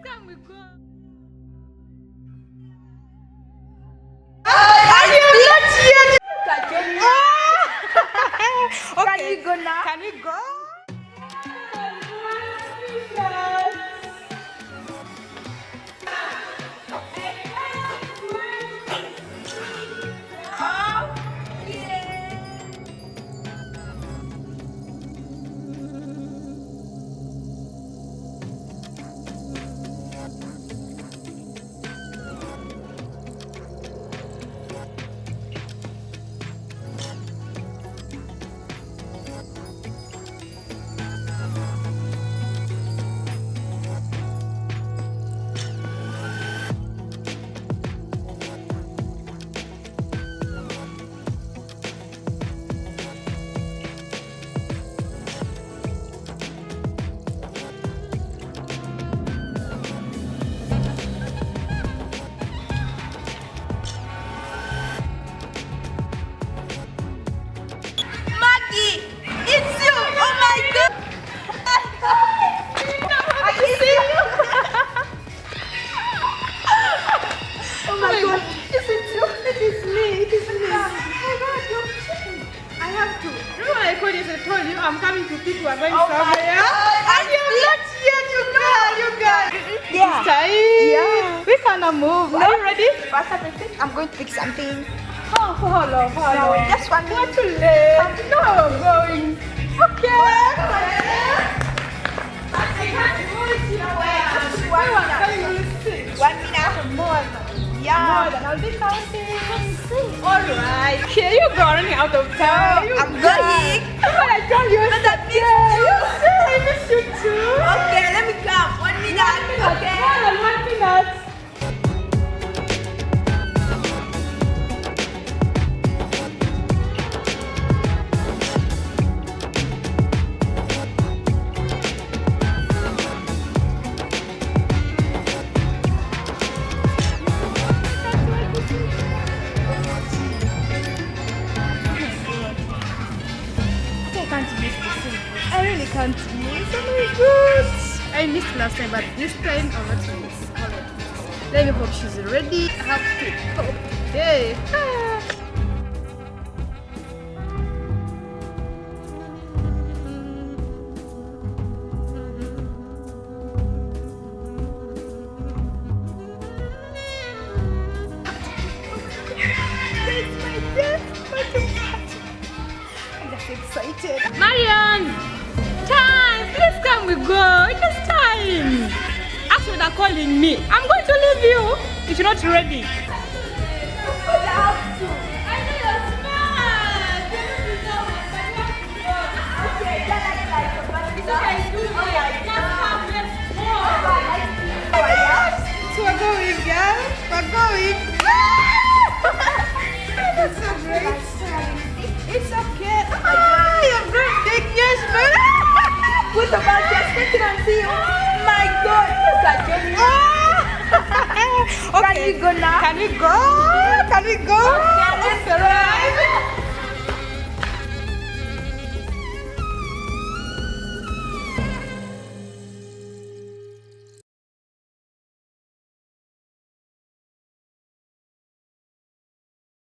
can we go? Okay. Can we go now? Can we go? I'm coming to pick you. We're going somewhere. And you're not here, you guys. Yeah. It's time. Yeah. We cannot move. Are you ready? I'm going to pick something. Oh, for long. No, just 1 minute. Not too late. No, I'm going. Okay. I can't move you. One minute. More. Yeah. More than I'll be counting. Alright. Here you go, running out of time. I'm going. What I told you. But I miss you. I miss you too. Okay, let me come. 1 minute. Okay. More than 1 minute. I really can't miss. Oh my god. I missed last time, but this time I'm not to miss. Alright. Let me hope she's ready. I have to go today. Excited. Marian! Time! Please come we go. It is time. After they're calling me, I'm going to leave you if you're not ready. I know you're smart. So we're going, girl. We're going. That's so great. It's okay. You're great. Big yes, man. Put the ball just and see you. My God. Look at you. Okay. Can we go now? Can we go? Can we go? Okay, let's go.